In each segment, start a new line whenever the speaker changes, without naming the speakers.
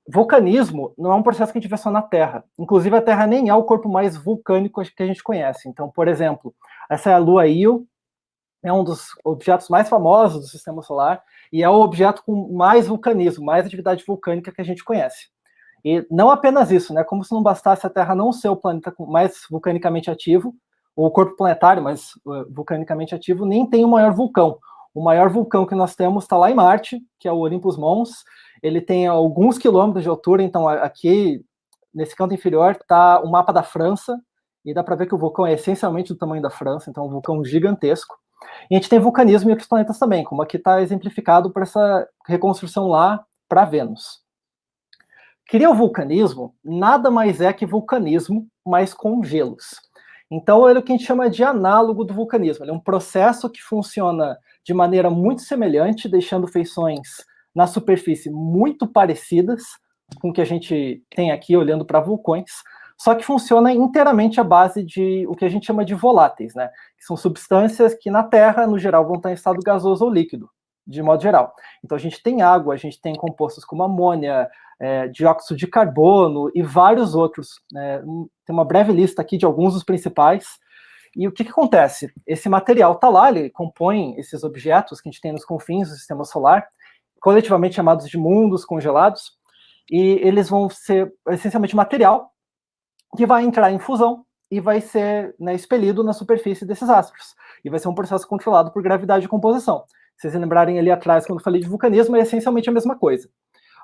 vulcanismo não é um processo que a gente vê só na Terra. Inclusive, a Terra nem é o corpo mais vulcânico que a gente conhece. Então, por exemplo, essa é a Lua Io, é um dos objetos mais famosos do Sistema Solar e é o objeto com mais vulcanismo, mais atividade vulcânica que a gente conhece. E não apenas isso, né? Como se não bastasse a Terra não ser o planeta mais vulcanicamente ativo, ou o corpo planetário mais vulcanicamente ativo, nem tem o maior vulcão. O maior vulcão que nós temos está lá em Marte, que é o Olympus Mons. Ele tem alguns quilômetros de altura, então aqui, nesse canto inferior, está o mapa da França, e dá para ver que o vulcão é essencialmente do tamanho da França, então é um vulcão gigantesco. E a gente tem vulcanismo em outros planetas também, como aqui está exemplificado por essa reconstrução lá para Vênus. Criovulcanismo nada mais é que vulcanismo, mas com gelos. Então, ele é o que a gente chama de análogo do vulcanismo. Ele é um processo que funciona de maneira muito semelhante, deixando feições na superfície muito parecidas com o que a gente tem aqui olhando para vulcões, só que funciona inteiramente à base de o que a gente chama de voláteis, né? Que são substâncias que na Terra, no geral, vão estar em estado gasoso ou líquido, de modo geral. Então, a gente tem água, a gente tem compostos como amônia, dióxido de carbono e vários outros. Tem uma breve lista aqui de alguns dos principais. E o que acontece? Esse material está lá, ele compõe esses objetos que a gente tem nos confins do Sistema Solar, coletivamente chamados de mundos congelados, e eles vão ser essencialmente material que vai entrar em fusão e vai ser expelido na superfície desses astros. E vai ser um processo controlado por gravidade de composição. Se vocês lembrarem ali atrás, quando eu falei de vulcanismo, é essencialmente a mesma coisa.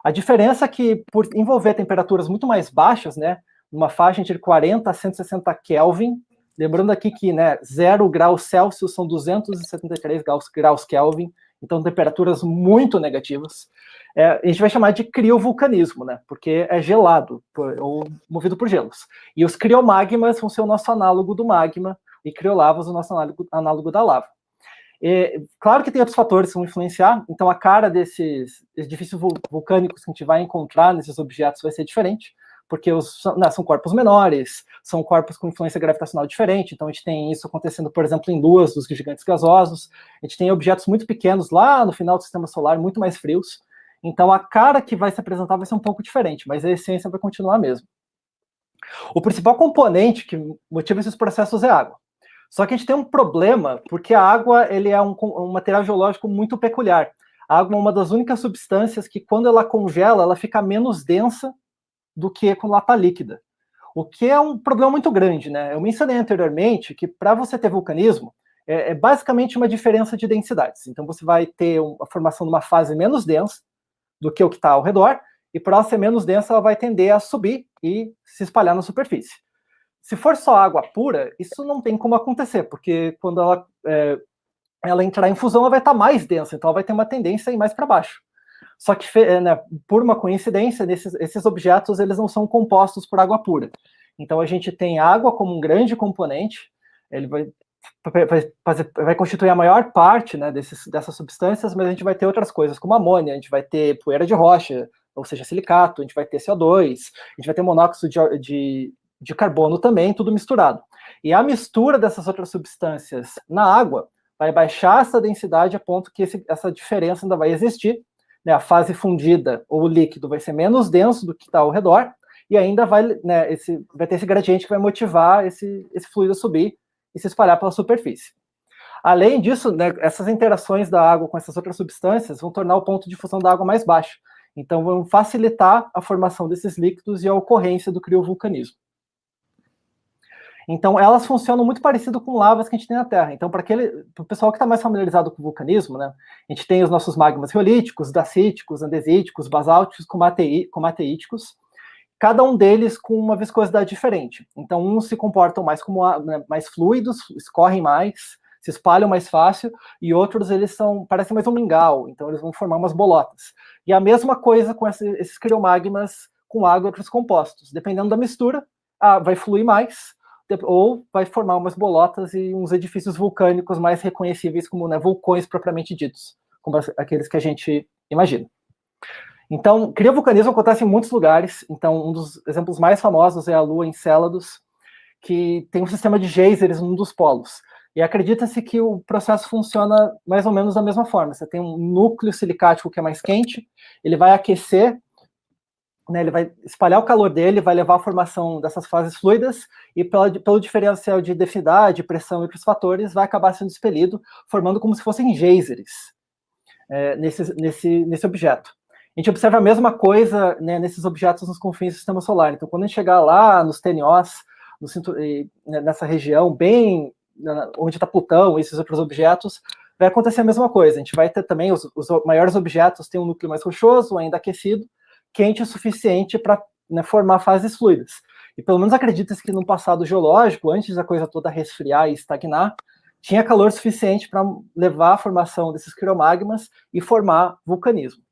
A diferença é que, por envolver temperaturas muito mais baixas, né, numa faixa entre 40 a 160 Kelvin, lembrando aqui que 0 graus Celsius são 273 graus Kelvin, então temperaturas muito negativas, a gente vai chamar de criovulcanismo, né, porque é gelado, ou movido por gelos. E os criomagmas vão ser o nosso análogo do magma, e criolavas o nosso análogo da lava. Claro que tem outros fatores que vão influenciar, então a cara desses edifícios vulcânicos que a gente vai encontrar nesses objetos vai ser diferente, porque são corpos menores, são corpos com influência gravitacional diferente, então a gente tem isso acontecendo, por exemplo, em luas dos gigantes gasosos, a gente tem objetos muito pequenos lá no final do Sistema Solar, muito mais frios, então a cara que vai se apresentar vai ser um pouco diferente, mas a essência vai continuar a mesma. O principal componente que motiva esses processos é a água. Só que a gente tem um problema, porque a água ele é um material geológico muito peculiar. A água é uma das únicas substâncias que, quando ela congela, ela fica menos densa do que quando ela está líquida. O que é um problema muito grande, né? Eu mencionei anteriormente que, para você ter vulcanismo, é basicamente uma diferença de densidades. Então, você vai ter a formação de uma fase menos densa do que o que está ao redor, e para ela ser menos densa, ela vai tender a subir e se espalhar na superfície. Se for só água pura, isso não tem como acontecer, porque quando ela entrar em fusão, ela vai estar mais densa, então ela vai ter uma tendência a ir mais para baixo. Só que, por uma coincidência, esses objetos eles não são compostos por água pura. Então a gente tem água como um grande componente, ele vai constituir a maior parte dessas substâncias, mas a gente vai ter outras coisas, como amônia, a gente vai ter poeira de rocha, ou seja, silicato, a gente vai ter CO2, a gente vai ter monóxido de carbono também, tudo misturado. E a mistura dessas outras substâncias na água vai baixar essa densidade a ponto que essa diferença ainda vai existir, né? A fase fundida ou o líquido vai ser menos denso do que está ao redor, e ainda vai ter esse gradiente que vai motivar esse fluido a subir e se espalhar pela superfície. Além disso, essas interações da água com essas outras substâncias vão tornar o ponto de fusão da água mais baixo. Então, vão facilitar a formação desses líquidos e a ocorrência do criovulcanismo. Então, elas funcionam muito parecido com lavas que a gente tem na Terra. Então, para o pessoal que está mais familiarizado com o vulcanismo, né, a gente tem os nossos magmas riolíticos, dacíticos, andesíticos, basálticos, comateíticos, cada um deles com uma viscosidade diferente. Então, uns se comportam mais como mais fluidos, escorrem mais, se espalham mais fácil, e outros parecem mais um mingau, então eles vão formar umas bolotas. E a mesma coisa com esses criomagmas com água e outros compostos. Dependendo da mistura, vai fluir mais, ou vai formar umas bolotas e uns edifícios vulcânicos mais reconhecíveis como vulcões propriamente ditos, como aqueles que a gente imagina. Então, criovulcanismo acontece em muitos lugares. Então, um dos exemplos mais famosos é a Lua Encéladus, que tem um sistema de geysers num dos polos. E acredita-se que o processo funciona mais ou menos da mesma forma. Você tem um núcleo silicático que é mais quente, ele vai aquecer né, ele vai espalhar o calor dele, vai levar à formação dessas fases fluidas, e pelo diferencial de densidade, pressão e outros fatores, vai acabar sendo expelido, formando como se fossem geysers nesse objeto. A gente observa a mesma coisa, né, nesses objetos nos confins do sistema solar. Então, quando a gente chegar lá nos TNOs, nessa região bem onde está Plutão, esses outros objetos, vai acontecer a mesma coisa. A gente vai ter também os maiores objetos, têm um núcleo mais rochoso, ainda aquecido, quente o suficiente para, né, formar fases fluidas. E pelo menos acredita-se que no passado geológico, antes da coisa toda resfriar e estagnar, tinha calor suficiente para levar à formação desses criomagmas e formar vulcanismo.